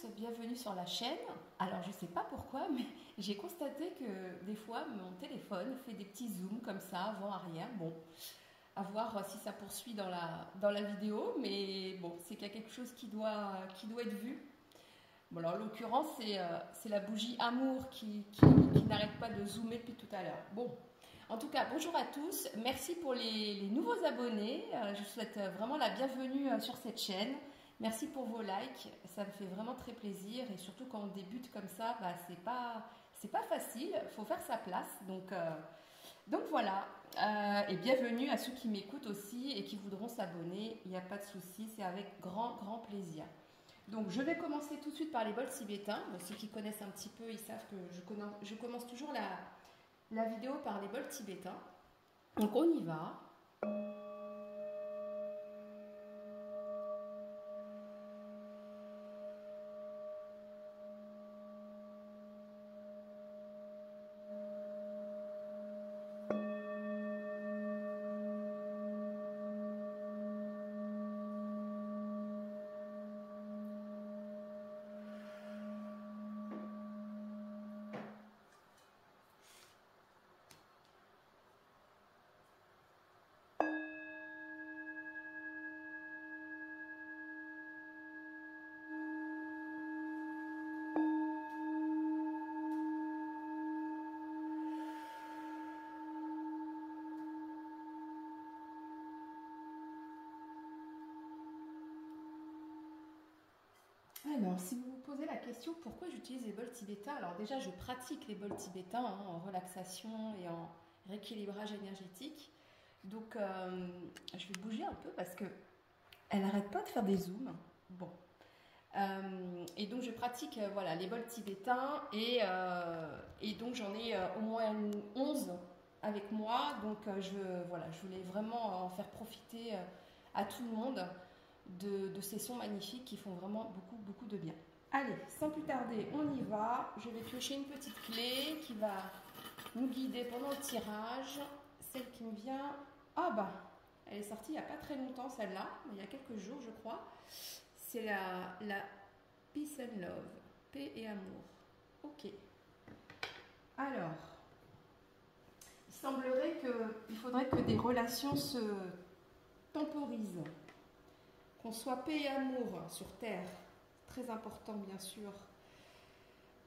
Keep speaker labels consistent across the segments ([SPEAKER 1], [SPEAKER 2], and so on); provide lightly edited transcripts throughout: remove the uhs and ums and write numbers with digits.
[SPEAKER 1] tous, bienvenue sur la chaîne. Alors je ne sais pas pourquoi, mais j'ai constaté que des fois mon téléphone fait des petits zooms comme ça, avant-arrière. Bon, à voir si ça poursuit dans la vidéo, mais bon, c'est qu'il y a quelque chose qui doit être vu. Bon, alors en l'occurrence, c'est la bougie Amour qui n'arrête pas de zoomer depuis tout à l'heure. Bon, en tout cas, bonjour à tous. Merci pour les nouveaux abonnés. Je vous souhaite vraiment la bienvenue sur cette chaîne. Merci pour vos likes, ça me fait vraiment très plaisir et surtout quand on débute comme ça, bah, c'est pas facile, il faut faire sa place. Donc voilà, et bienvenue à ceux qui m'écoutent aussi et qui voudront s'abonner, il n'y a pas de souci, c'est avec grand plaisir. Donc je vais commencer tout de suite par les bols tibétains. Bon, ceux qui connaissent un petit peu, ils savent que je commence toujours la vidéo par les bols tibétains. Donc on y va. Alors, si vous vous posez la question pourquoi j'utilise les bols tibétains, alors déjà je pratique les bols tibétains en relaxation et en rééquilibrage énergétique. Donc je vais bouger un peu parce que elle n'arrête pas de faire des zooms. Bon. Et donc je pratique voilà, les bols tibétains et donc j'en ai au moins 11 avec moi. Donc voilà, je voulais vraiment en faire profiter à tout le monde de ces sons magnifiques qui font vraiment beaucoup de bien. Allez, sans plus tarder, on y va. Je vais piocher une petite clé qui va nous guider pendant le tirage. Celle qui me vient... Ah bah, elle est sortie il n'y a pas très longtemps celle-là, il y a quelques jours je crois. C'est la Peace and Love, paix et amour. Ok. Alors, il semblerait qu'il faudrait que des relations se temporisent. Qu'on soit paix et amour sur Terre, très important bien sûr.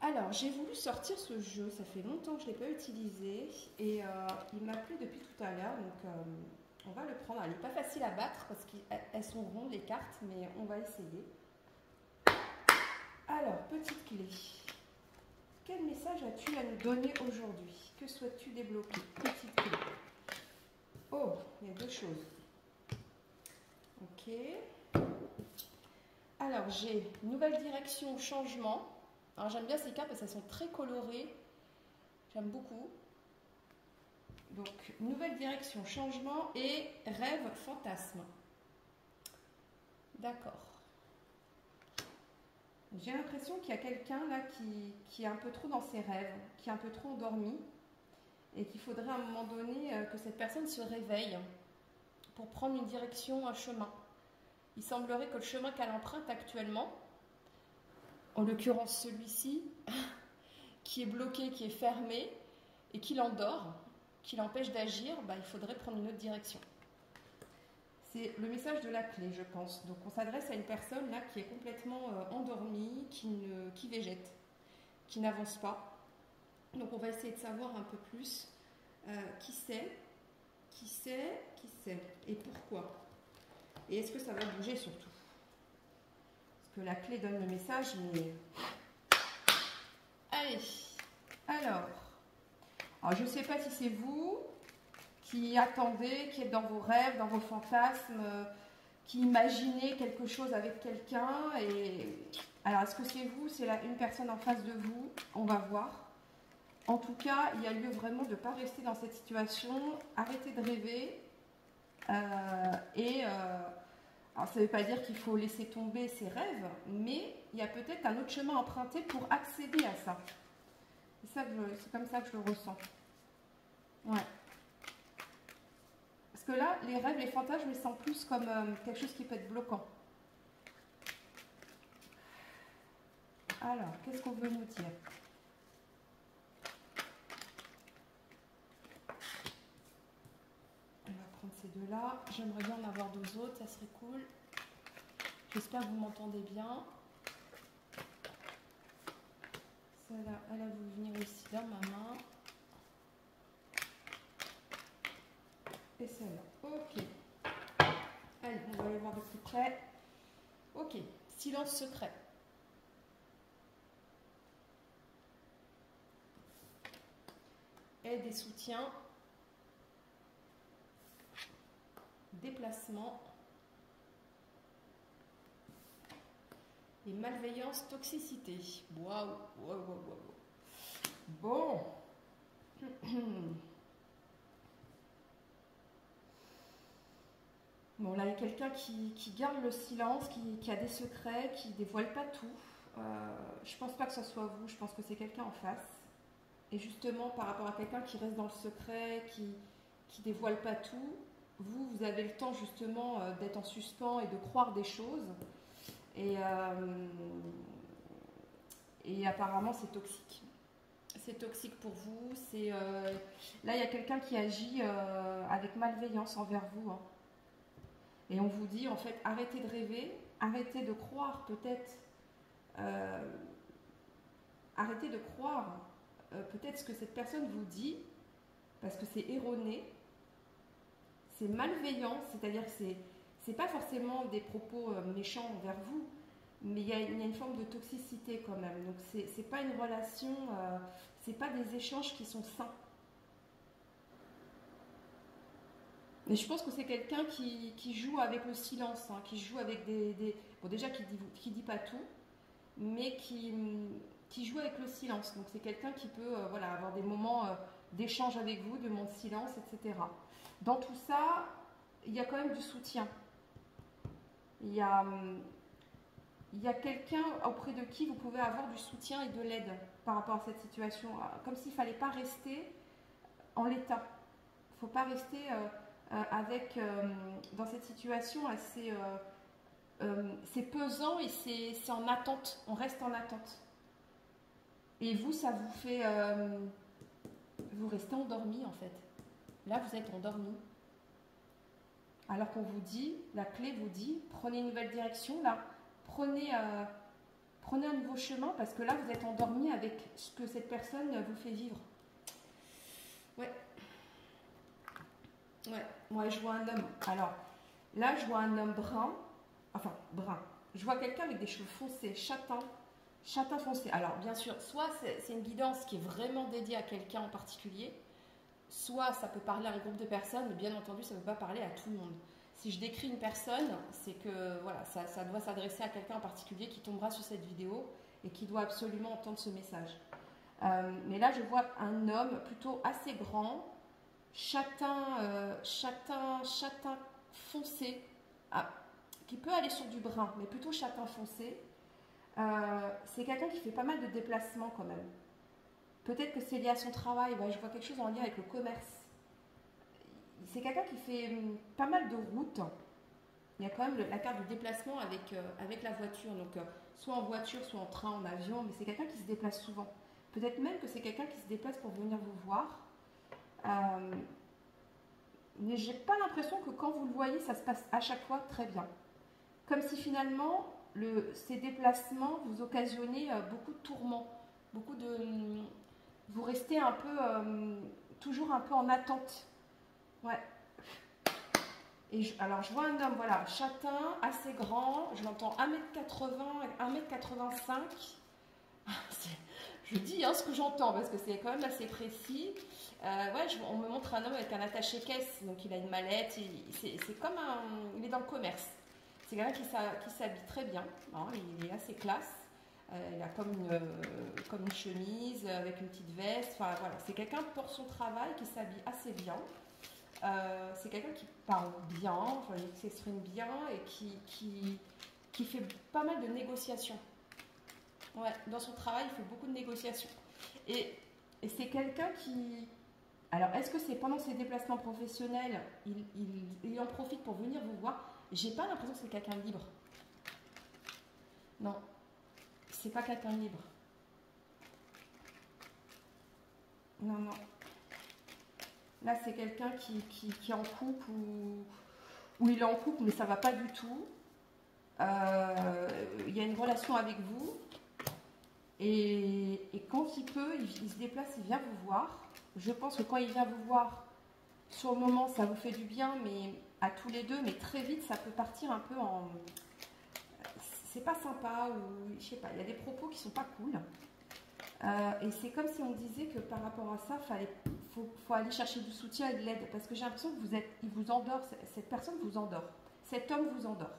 [SPEAKER 1] Alors, j'ai voulu sortir ce jeu, ça fait longtemps que je ne l'ai pas utilisé et il m'a plu depuis tout à l'heure, donc on va le prendre. Elle n'est pas facile à battre parce qu'elles sont rondes les cartes, mais on va essayer. Alors, petite clé. Quel message as-tu à nous donner aujourd'hui? Que souhaites-tu débloquer? Petite clé. Oh, il y a deux choses. Ok. Alors, j'ai nouvelle direction, changement. Alors, j'aime bien ces cartes parce qu'elles sont très colorées. J'aime beaucoup. Donc, nouvelle direction, changement et rêve, fantasme. D'accord. J'ai l'impression qu'il y a quelqu'un là qui est un peu trop dans ses rêves, qui est un peu trop endormi et qu'il faudrait à un moment donné que cette personne se réveille pour prendre une direction, un chemin. Il semblerait que le chemin qu'elle emprunte actuellement, en l'occurrence celui-ci, qui est bloqué, qui est fermé et qui l'endort, qui l'empêche d'agir, bah, il faudrait prendre une autre direction. C'est le message de la clé, je pense. Donc on s'adresse à une personne là qui est complètement endormie, qui végète, qui n'avance pas. Donc on va essayer de savoir un peu plus qui c'est et pourquoi. Et est-ce que ça va bouger surtout? Parce que la clé donne le message, mais... Allez, alors je ne sais pas si c'est vous qui attendez, qui êtes dans vos rêves, dans vos fantasmes, qui imaginez quelque chose avec quelqu'un. Alors, est-ce que c'est vous? C'est une personne en face de vous? On va voir. En tout cas, il y a lieu vraiment de ne pas rester dans cette situation. Arrêtez de rêver. Alors, ça ne veut pas dire qu'il faut laisser tomber ses rêves, mais il y a peut-être un autre chemin emprunté pour accéder à ça. C'est comme ça que je le ressens. Ouais. Parce que là, les rêves, les fantasmes, je les sens plus comme quelque chose qui peut être bloquant. Alors, qu'est-ce qu'on veut nous dire? On va prendre ces deux-là. J'aimerais bien en avoir deux autres, ça serait cool. J'espère que vous m'entendez bien. Celle-là, elle a voulu venir aussi dans ma main. Et celle-là. Ok. Allez, on va aller voir de plus près. Ok. Silence secret. Aide et soutien. Déplacement. Et malveillance, toxicité. Waouh, waouh, waouh, waouh. Bon. Bon, là, il y a quelqu'un qui garde le silence, qui a des secrets, qui dévoile pas tout. Je pense pas que ce soit vous, je pense que c'est quelqu'un en face. Et justement, par rapport à quelqu'un qui reste dans le secret, qui dévoile pas tout, vous avez le temps justement d'être en suspens et de croire des choses. Et apparemment, c'est toxique. C'est toxique pour vous. Là, il y a quelqu'un qui agit avec malveillance envers vous. Hein. Et on vous dit, en fait, arrêtez de rêver, arrêtez de croire peut-être, arrêtez de croire peut-être ce que cette personne vous dit, parce que c'est erroné, c'est malveillant, c'est-à-dire que c'est pas forcément des propos méchants envers vous, mais il y a une forme de toxicité quand même. Donc c'est pas une relation, c'est pas des échanges qui sont sains. Mais je pense que c'est quelqu'un qui joue avec le silence, hein, qui joue avec bon, déjà qui dit pas tout, mais qui joue avec le silence. Donc c'est quelqu'un qui peut voilà, avoir des moments d'échange avec vous, de moments de silence, etc. Dans tout ça, il y a quand même du soutien. Il y a quelqu'un auprès de qui vous pouvez avoir du soutien et de l'aide par rapport à cette situation. Comme s'il ne fallait pas rester en l'état. Il ne faut pas rester dans cette situation assez... c'est pesant et c'est en attente. On reste en attente. Et vous, ça vous fait... vous restez endormi en fait. Là, vous êtes endormi. Alors qu'on vous dit, la clé vous dit, prenez une nouvelle direction, là. Prenez un nouveau chemin parce que là, vous êtes endormi avec ce que cette personne vous fait vivre. Ouais. Ouais, je vois un homme. Alors, là, je vois un homme brun. Enfin, brun. Je vois quelqu'un avec des cheveux foncés, châtain foncé. Alors, bien sûr, soit c'est une guidance qui est vraiment dédiée à quelqu'un en particulier, soit ça peut parler à un groupe de personnes, mais bien entendu, ça ne peut pas parler à tout le monde. Si je décris une personne, c'est que voilà, ça doit s'adresser à quelqu'un en particulier qui tombera sur cette vidéo et qui doit absolument entendre ce message. Mais là, je vois un homme plutôt assez grand, châtain foncé, qui peut aller sur du brun, mais plutôt châtain foncé. C'est quelqu'un qui fait pas mal de déplacements quand même. Peut-être que c'est lié à son travail. Ouais, je vois quelque chose en lien avec le commerce. C'est quelqu'un qui fait pas mal de routes. Il y a quand même la carte de déplacement avec la voiture. Donc, soit en voiture, soit en train, en avion. Mais c'est quelqu'un qui se déplace souvent. Peut-être même que c'est quelqu'un qui se déplace pour venir vous voir. Mais j'ai pas l'impression que quand vous le voyez, ça se passe à chaque fois très bien. Comme si finalement, ces déplacements vous occasionnaient beaucoup de tourments. Vous restez un peu, toujours un peu en attente. Ouais. Alors, je vois un homme, voilà, châtain, assez grand. Je l'entends 1m80, 1m85. Je dis ce que j'entends parce que c'est quand même assez précis. Ouais, on me montre un homme avec un attaché-caisse. Donc, il a une mallette. C'est comme il est dans le commerce. C'est quelqu'un qui s'habille très bien. Hein, il est assez classe. Il a comme une chemise avec une petite veste. Enfin, voilà. C'est quelqu'un pour son travail qui s'habille assez bien. C'est quelqu'un qui parle bien, enfin, qui s'exprime bien et qui fait pas mal de négociations. Ouais, dans son travail, il fait beaucoup de négociations. Et c'est quelqu'un qui... Alors, est-ce que c'est pendant ses déplacements professionnels, il en profite pour venir vous voir? J'ai pas l'impression que c'est quelqu'un de libre. Non. c'est pas quelqu'un de libre. Non, non. Là, c'est quelqu'un qui est en couple ou il est en couple, mais ça va pas du tout. Il y a une relation avec vous. Et quand il peut, il se déplace, il vient vous voir. Je pense que quand il vient vous voir, sur le moment, ça vous fait du bien, mais à tous les deux, mais très vite, ça peut partir un peu en... C'est pas sympa, ou je sais pas, il y a des propos qui sont pas cool. Et c'est comme si on disait que par rapport à ça, faut aller chercher du soutien et de l'aide. Parce que j'ai l'impression que il vous endort, cette personne vous endort. Cet homme vous endort.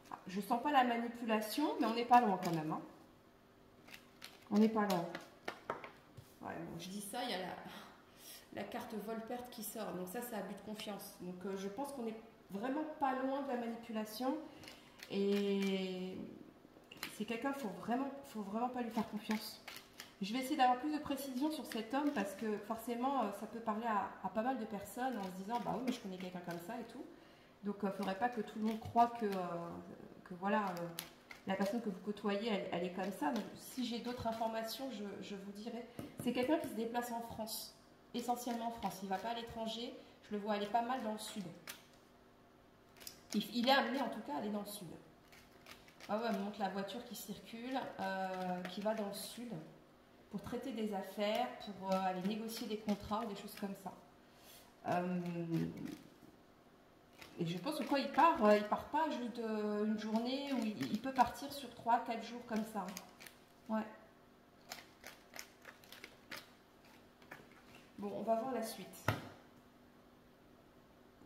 [SPEAKER 1] Enfin, je sens pas la manipulation, mais on n'est pas loin quand même. Hein. On n'est pas loin. Ouais, bon, je dis ça, il y a la carte vol-perte qui sort. Donc ça, c'est abus de confiance. Donc je pense qu'on n'est vraiment pas loin de la manipulation. Et c'est quelqu'un, faut vraiment pas lui faire confiance. Je vais essayer d'avoir plus de précision sur cet homme parce que forcément, ça peut parler à pas mal de personnes en se disant, bah oui, mais je connais quelqu'un comme ça et tout. Donc, il ne faudrait pas que tout le monde croie que voilà, la personne que vous côtoyez, elle est comme ça. Donc, si j'ai d'autres informations, je vous dirai. C'est quelqu'un qui se déplace en France, essentiellement en France. Il ne va pas à l'étranger. Je le vois aller pas mal dans le sud. Il est amené en tout cas à aller dans le sud. Ah ouais, elle me montre la voiture qui circule, qui va dans le sud pour traiter des affaires, pour aller négocier des contrats ou des choses comme ça. Et je pense que quand il part pas juste une journée où il peut partir sur 3-4 jours comme ça. Ouais. Bon, on va voir la suite.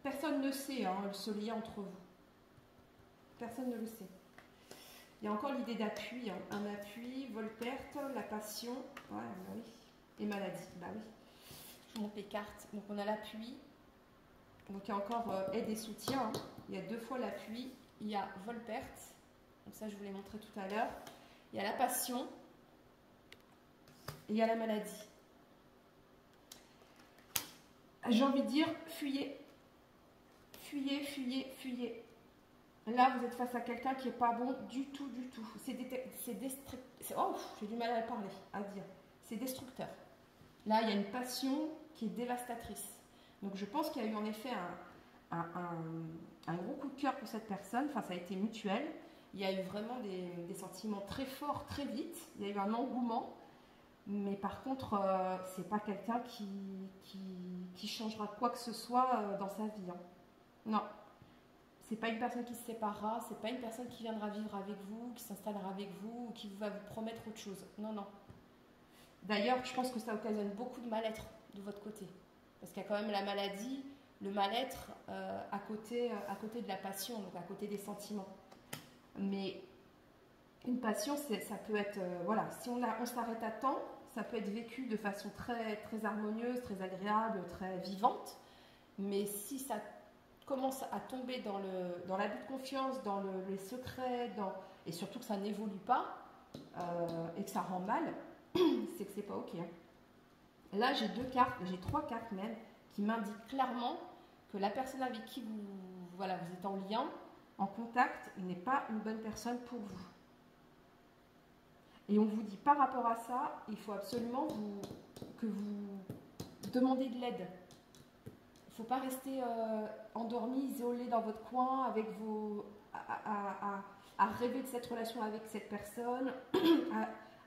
[SPEAKER 1] Personne ne sait ce lien entre vous. Personne ne le sait. Il y a encore l'idée d'appui, hein. Un appui, vol-perte, la passion, ouais, bah oui. Et maladie, bah oui. Je vous montre les cartes. Donc on a l'appui. Donc il y a encore aide et soutien. Hein. Il y a 2 fois l'appui. Il y a vol-perte. Donc ça, je vous l'ai montré tout à l'heure. Il y a la passion. Et il y a la maladie. J'ai envie de dire, fuyez. Fuyez, fuyez, fuyez. Là, vous êtes face à quelqu'un qui n'est pas bon du tout, du tout. Oh, j'ai du mal à parler, à dire. C'est destructeur. Là, il y a une passion qui est dévastatrice. Donc, je pense qu'il y a eu en effet un gros coup de cœur pour cette personne. Enfin, ça a été mutuel. Il y a eu vraiment des sentiments très forts, très vite. Il y a eu un engouement. Mais par contre, c'est pas quelqu'un qui changera quoi que ce soit dans sa vie. Hein. Non. C'est pas une personne qui se séparera, c'est pas une personne qui viendra vivre avec vous, qui s'installera avec vous, ou qui va vous promettre autre chose. Non, non. D'ailleurs, je pense que ça occasionne beaucoup de mal-être de votre côté. Parce qu'il y a quand même la maladie, le mal-être à côté de la passion, donc à côté des sentiments. Mais une passion, ça peut être... voilà, si on s'arrête à temps, ça peut être vécu de façon très, très harmonieuse, très agréable, très vivante. Mais si ça commence à tomber dans l'abus de confiance, dans les secrets, et surtout que ça n'évolue pas et que ça rend mal, c'est que c'est pas ok. Hein. Là, j'ai 2 cartes, j'ai 3 cartes même, qui m'indiquent clairement que la personne avec qui vous êtes en lien, en contact, n'est pas une bonne personne pour vous. Et on vous dit par rapport à ça, il faut absolument que vous demandez de l'aide. Il ne faut pas rester endormi, isolé dans votre coin, avec à rêver de cette relation avec cette personne,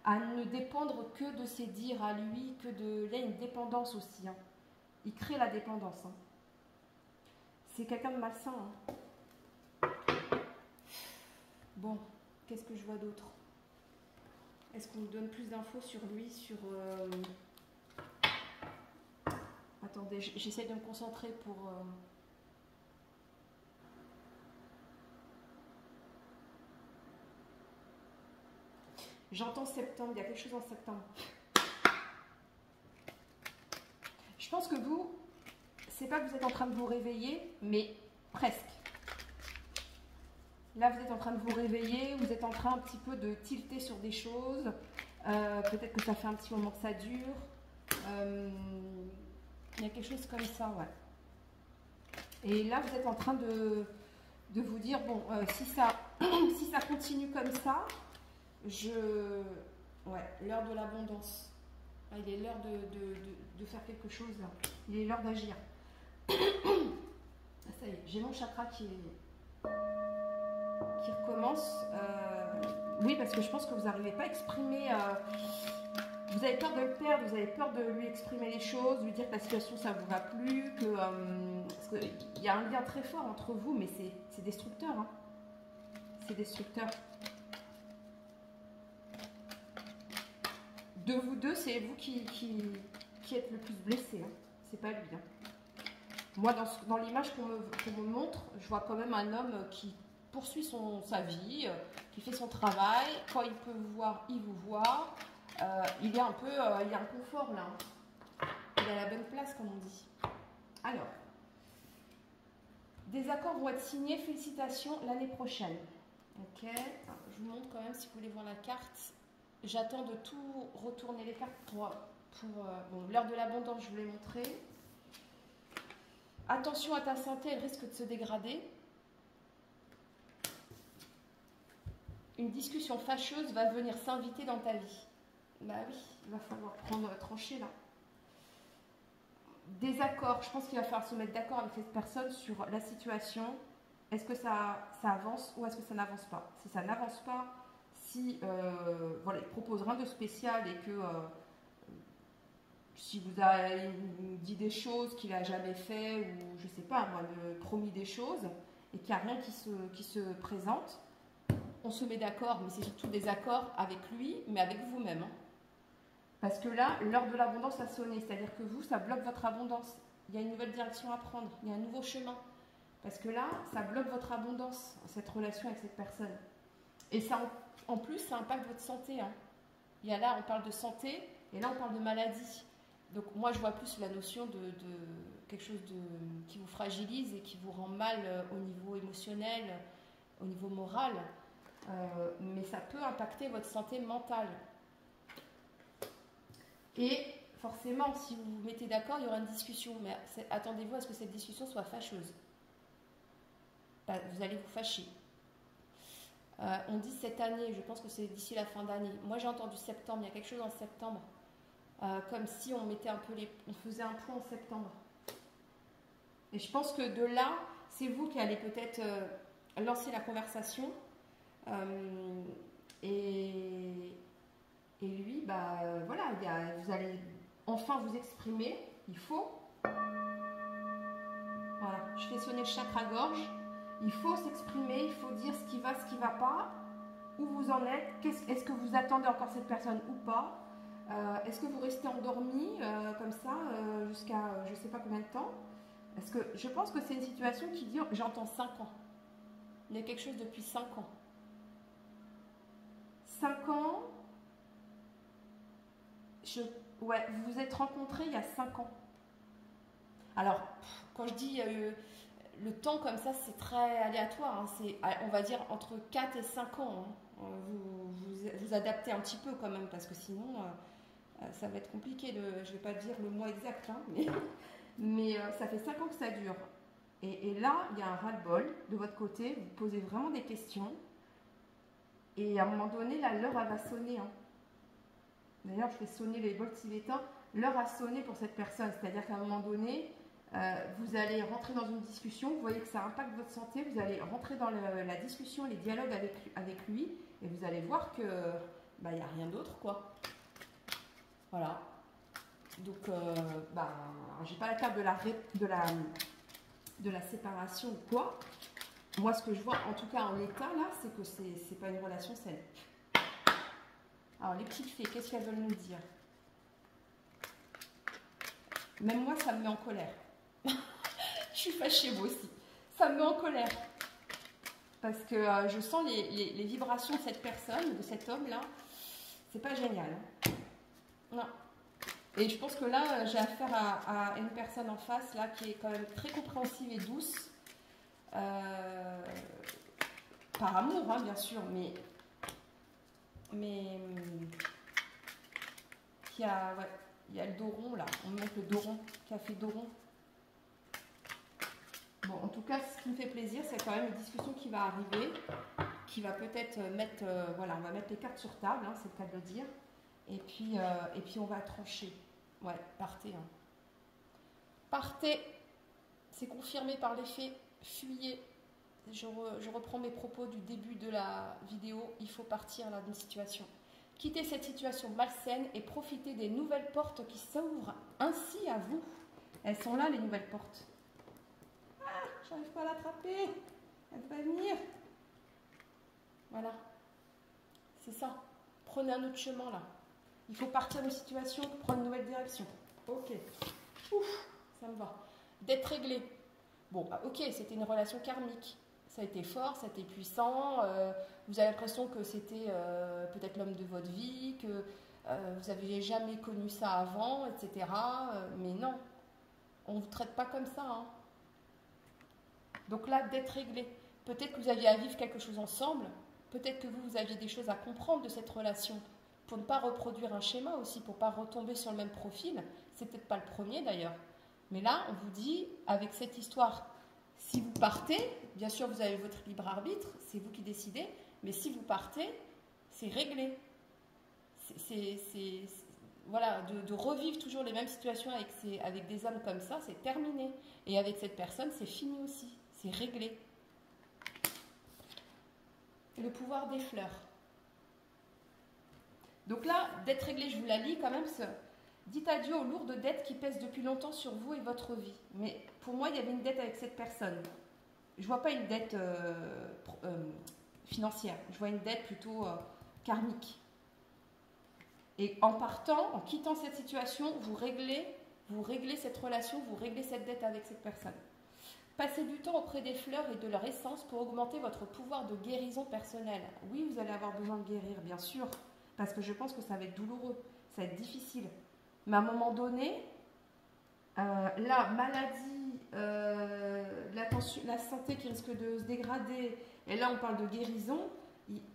[SPEAKER 1] à ne dépendre que de ses dires à lui, il y a une dépendance aussi. Hein. Il crée la dépendance. Hein. C'est quelqu'un de malsain. Hein. Bon, qu'est-ce que je vois d'autre? Est-ce qu'on me donne plus d'infos sur lui, sur... Attendez, j'essaie de me concentrer pour... J'entends septembre, il y a quelque chose en septembre. Je pense que vous, c'est pas que vous êtes en train de vous réveiller, mais presque. Là, vous êtes en train de vous réveiller, vous êtes en train un petit peu de tilter sur des choses. Peut-être que ça fait un petit moment que ça dure. Il y a quelque chose comme ça, ouais. Et là, vous êtes en train de vous dire, bon, si ça continue comme ça, Ouais, l'heure de l'abondance. Ah, il est l'heure de faire quelque chose là. Il est l'heure d'agir. Ah, ça y est, j'ai mon chakra qui recommence. Oui, parce que je pense que vous n'arrivez pas à exprimer. Vous avez peur de le perdre, vous avez peur de lui exprimer les choses, lui dire que la situation ça vous va plus, parce qu'il y a un lien très fort entre vous, mais c'est destructeur. Hein. C'est destructeur. De vous deux, c'est vous qui êtes le plus blessé. Hein. C'est pas lui. Hein. Moi, dans l'image qu'on me montre, je vois quand même un homme qui poursuit sa vie, qui fait son travail. Quand il peut vous voir, il vous voit. Il y a un confort là. Hein. Il est à la bonne place, comme on dit. Alors, des accords vont être signés. Félicitations l'année prochaine. Ok. Je vous montre quand même si vous voulez voir la carte. J'attends de tout retourner les cartes pour bon, l'heure de l'abondance, je vous l'ai montré. Attention à ta santé, elle risque de se dégrader. Une discussion fâcheuse va venir s'inviter dans ta vie. Bah oui, il va falloir trancher là. Des accords, je pense qu'il va falloir se mettre d'accord avec cette personne sur la situation. Est-ce que ça avance ou est-ce que ça n'avance pas? Si ça n'avance pas, si voilà, il propose rien de spécial et que si vous avez dit des choses qu'il n'a jamais fait ou je sais pas, moi, promis des choses et qu'il n'y a rien qui se présente, on se met d'accord, mais c'est surtout des accords avec lui, mais avec vous-même. Hein. Parce que là, l'heure de l'abondance a sonné, c'est-à-dire que vous, ça bloque votre abondance. Il y a une nouvelle direction à prendre, il y a un nouveau chemin. Parce que là, ça bloque votre abondance, cette relation avec cette personne. Et ça, en plus, ça impacte votre santé. Hein. Il y a là, on parle de santé, et là, on parle de maladie. Donc moi, je vois plus la notion de quelque chose qui vous fragilise et qui vous rend mal au niveau émotionnel, au niveau moral. Mais ça peut impacter votre santé mentale. Et forcément, si vous vous mettez d'accord, il y aura une discussion. Mais attendez-vous à ce que cette discussion soit fâcheuse. Vous allez vous fâcher. On dit cette année, je pense que c'est d'ici la fin d'année. Moi, j'ai entendu septembre, il y a quelque chose en septembre. Comme si on mettait on faisait un point en septembre. Et je pense que de là, c'est vous qui allez peut-être lancer la conversation. Et lui, bah voilà, vous allez enfin vous exprimer. Il faut. Voilà, je fais sonner le chakra-gorge. Il faut s'exprimer, il faut dire ce qui va pas, où vous en êtes, est-ce que vous attendez encore cette personne ou pas, est-ce que vous restez endormi comme ça jusqu'à je ne sais pas combien de temps, parce que je pense que c'est une situation qui dure, j'entends 5 ans, il y a quelque chose depuis 5 ans. 5 ans, ouais, vous vous êtes rencontrés il y a 5 ans. Alors, quand je dis le temps comme ça, c'est très aléatoire. Hein. C'est, on va dire, entre 4 et 5 ans. Hein. Vous adaptez un petit peu quand même, parce que sinon, ça va être compliqué. Je ne vais pas dire le mois exact, hein, mais ça fait 5 ans que ça dure. Et là, il y a un ras-le-bol de votre côté. Vous posez vraiment des questions. Et à un moment donné, là, l'heure, elle va sonner. Hein. D'ailleurs, je fais sonner les bols tibétains. L'heure a sonné pour cette personne. C'est-à-dire qu'à un moment donné, vous allez rentrer dans une discussion, vous voyez que ça impacte votre santé, vous allez rentrer dans la discussion, les dialogues avec lui, et vous allez voir que bah, y a rien d'autre, quoi. Voilà. Donc, j'ai pas la carte de la séparation ou quoi. Moi, ce que je vois, en tout cas en l'état, là, c'est que c'est pas une relation saine. Alors, les petites fées, qu'est-ce qu'elles veulent nous dire? Même moi, ça me met en colère. Je suis fâchée, moi aussi. Ça me met en colère. Parce que je sens les vibrations de cette personne, de cet homme-là. C'est pas génial. Hein. Non. Et je pense que là, j'ai affaire à une personne en face, là, qui est quand même très compréhensive et douce. Par amour, hein, bien sûr, mais qui a... Ouais. Il y a le dos rond là, on me montre le dos rond, café dos rond. Bon, en tout cas, ce qui me fait plaisir, c'est quand même une discussion qui va arriver. qui va peut-être mettre, voilà, on va mettre les cartes sur table, hein, c'est le cas de le dire, et puis on va trancher. Ouais, partez. Hein. Partez, c'est confirmé par les faits, fuyez. Je reprends mes propos du début de la vidéo, il faut partir là d'une situation. Quittez cette situation malsaine et profitez des nouvelles portes qui s'ouvrent ainsi à vous. Elles sont là, les nouvelles portes. Ah, j'arrive pas à l'attraper. Elle va venir. Voilà. C'est ça. Prenez un autre chemin là. Il faut partir d'une situation, prendre une nouvelle direction. Ok. Ouf, ça me va. D'être réglé. Bon, ok, c'était une relation karmique. Ça a été fort, ça a été puissant. Vous avez l'impression que c'était peut-être l'homme de votre vie, que vous n'aviez jamais connu ça avant, etc. Mais non, on ne vous traite pas comme ça. Hein. Donc là, d'être réglé. Peut-être que vous aviez à vivre quelque chose ensemble. Peut-être que vous aviez des choses à comprendre de cette relation pour ne pas reproduire un schéma aussi, pour ne pas retomber sur le même profil. C'est peut-être pas le premier d'ailleurs. Mais là, on vous dit, avec cette histoire, si vous partez, bien sûr, vous avez votre libre arbitre, c'est vous qui décidez, mais si vous partez, c'est réglé. Voilà, de revivre toujours les mêmes situations avec des hommes comme ça, c'est terminé. Et avec cette personne, c'est fini aussi, c'est réglé. Et le pouvoir des fleurs. Donc là, d'être réglé, je vous la lis quand même. Dites adieu aux lourdes dettes qui pèsent depuis longtemps sur vous et votre vie. Mais pour moi, il y avait une dette avec cette personne. Je ne vois pas une dette financière. Je vois une dette plutôt karmique. Et en partant, en quittant cette situation, vous réglez cette relation, vous réglez cette dette avec cette personne. Passez du temps auprès des fleurs et de leur essence pour augmenter votre pouvoir de guérison personnelle. Oui, vous allez avoir besoin de guérir, bien sûr, parce que je pense que ça va être douloureux, ça va être difficile. Mais à un moment donné, la maladie, la santé qui risque de se dégrader, et là on parle de guérison,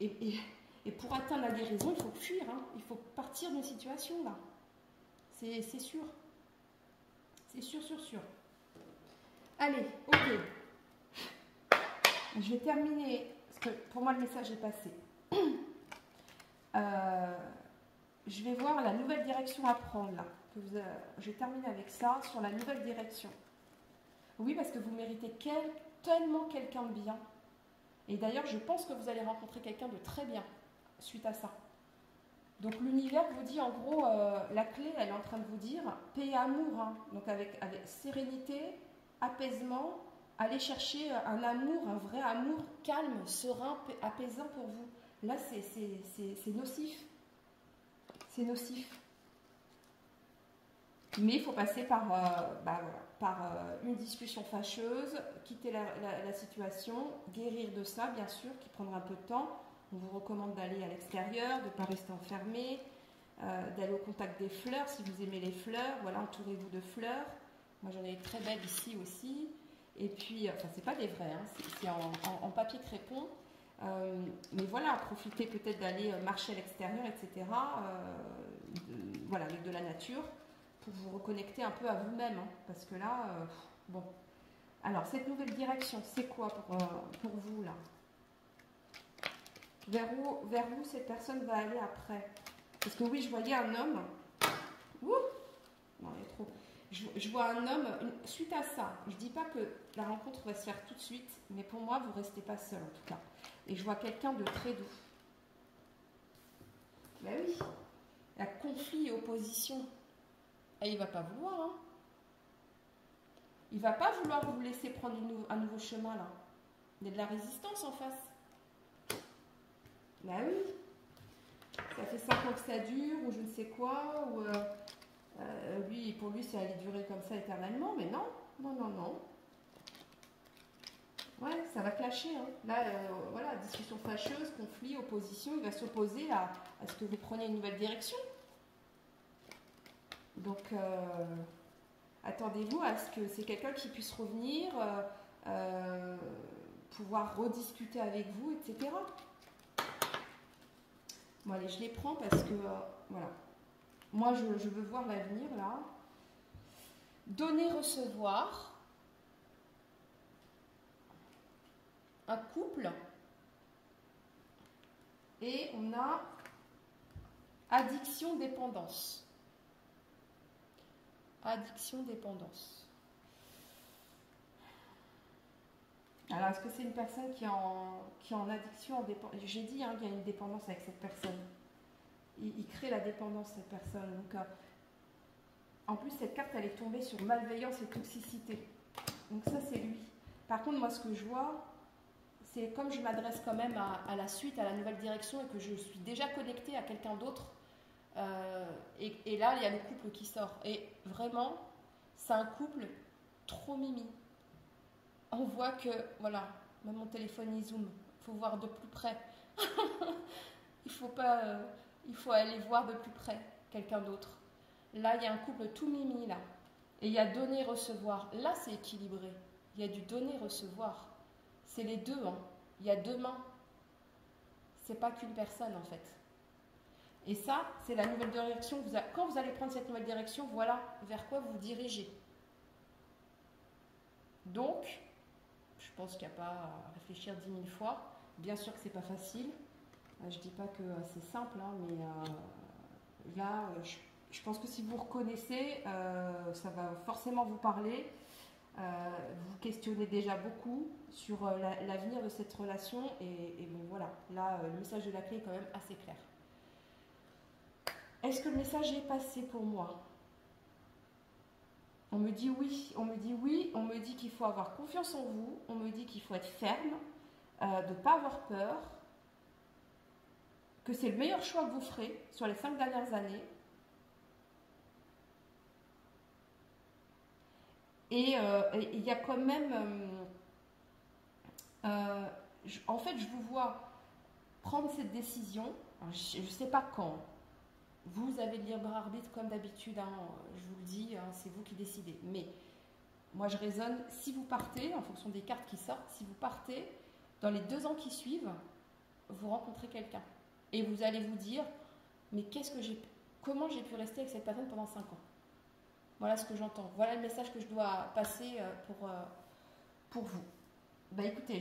[SPEAKER 1] et pour atteindre la guérison, il faut fuir, hein, il faut partir d'une situation là. C'est sûr. C'est sûr. Allez, ok. Je vais terminer, parce que pour moi le message est passé. Je vais voir la nouvelle direction à prendre là. Je vais terminer avec ça, sur la nouvelle direction. Oui, parce que vous méritez tellement quelqu'un de bien. Et d'ailleurs, je pense que vous allez rencontrer quelqu'un de très bien suite à ça. Donc l'univers vous dit, en gros, la clé, elle est en train de vous dire, paix et amour. Hein. Donc avec sérénité, apaisement, allez chercher un amour, un vrai amour calme, serein, apaisant pour vous. Là, c'est nocif. C'est nocif. Mais il faut passer par une discussion fâcheuse, quitter la situation, guérir de ça, bien sûr, qui prendra un peu de temps. On vous recommande d'aller à l'extérieur, de ne pas rester enfermé, d'aller au contact des fleurs, si vous aimez les fleurs. Voilà, entourez-vous de fleurs. Moi, j'en ai très belles ici aussi. Et puis, enfin, c'est pas des vrais, hein, c'est en papier crépon. Mais voilà, profitez peut-être d'aller marcher à l'extérieur, etc. Voilà, avec de la nature, pour vous reconnecter un peu à vous-même. Hein, parce que là, bon. Alors, cette nouvelle direction, c'est quoi pour vous, là? Vers où cette personne va aller après? Parce que oui, je voyais un homme. Ouh, non, il est trop. Je vois un homme, suite à ça, je ne dis pas que la rencontre va se faire tout de suite, mais pour moi, vous ne restez pas seul en tout cas. Et je vois quelqu'un de très doux. Ben oui, il y a conflit et opposition. Et il ne va pas vouloir. Hein. Il ne va pas vouloir vous laisser prendre un nouveau chemin là. Il y a de la résistance en face. Ben oui. Ça fait 5 ans que ça dure, ou je ne sais quoi, ou pour lui, ça allait durer comme ça éternellement, mais non. Ouais, ça va clasher. Hein. Là, voilà, discussion fâcheuse, conflit, opposition, il va s'opposer à ce que vous preniez une nouvelle direction. Donc, attendez-vous à ce que c'est quelqu'un qui puisse revenir, pouvoir rediscuter avec vous, etc. Bon, allez, je les prends parce que, voilà. Moi, je veux voir l'avenir, là. Donner, recevoir. Un couple. Et on a addiction, dépendance. Addiction, dépendance. Alors, est-ce que c'est une personne qui est en addiction, en dépendance? J'ai dit qu'il y a une dépendance avec cette personne. Il crée la dépendance, cette personne. Donc, en plus, cette carte, elle est tombée sur malveillance et toxicité. Donc ça, c'est lui. Par contre, moi, ce que je vois, c'est comme je m'adresse quand même à la suite, à la nouvelle direction, et que je suis déjà connectée à quelqu'un d'autre. Et là, il y a le couple qui sort. Et vraiment, c'est un couple trop mimi. On voit que, voilà, même mon téléphone, il zoome. Il faut voir de plus près. Il faut aller voir de plus près quelqu'un d'autre. Là, il y a un couple tout mimi, là. Et il y a donner-recevoir. Là, c'est équilibré. Il y a du donner-recevoir. C'est les deux, hein. Il y a deux mains. C'est pas qu'une personne, en fait. Et ça, c'est la nouvelle direction. Quand vous allez prendre cette nouvelle direction, voilà vers quoi vous vous dirigez. Donc, je pense qu'il n'y a pas à réfléchir 10 000 fois. Bien sûr que c'est pas facile. Je dis pas que c'est simple, hein, mais là, je pense que si vous reconnaissez, ça va forcément vous parler. Vous questionnez déjà beaucoup sur l'avenir de cette relation. Et bon, voilà. Là, le message de la clé est quand même assez clair. Est-ce que le message est passé pour moi? On me dit oui, on me dit oui, on me dit qu'il faut avoir confiance en vous, on me dit qu'il faut être ferme, de ne pas avoir peur, que c'est le meilleur choix que vous ferez sur les 5 dernières années. Et il y a quand même... en fait, je vous vois prendre cette décision, je ne sais pas quand. Vous avez le libre arbitre comme d'habitude, hein, je vous le dis, hein, c'est vous qui décidez. Mais moi je raisonne, si vous partez, en fonction des cartes qui sortent, si vous partez, dans les 2 ans qui suivent, vous rencontrez quelqu'un. Et vous allez vous dire, mais comment j'ai pu rester avec cette personne pendant 5 ans? Voilà ce que j'entends. Voilà le message que je dois passer pour vous. Bah écoutez,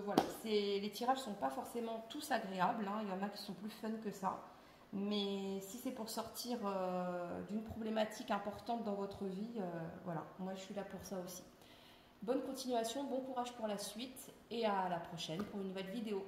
[SPEAKER 1] voilà, les tirages ne sont pas forcément tous agréables, hein, il y en a qui sont plus fun que ça. Mais si c'est pour sortir d'une problématique importante dans votre vie, voilà, moi je suis là pour ça aussi. Bonne continuation, bon courage pour la suite et à la prochaine pour une nouvelle vidéo.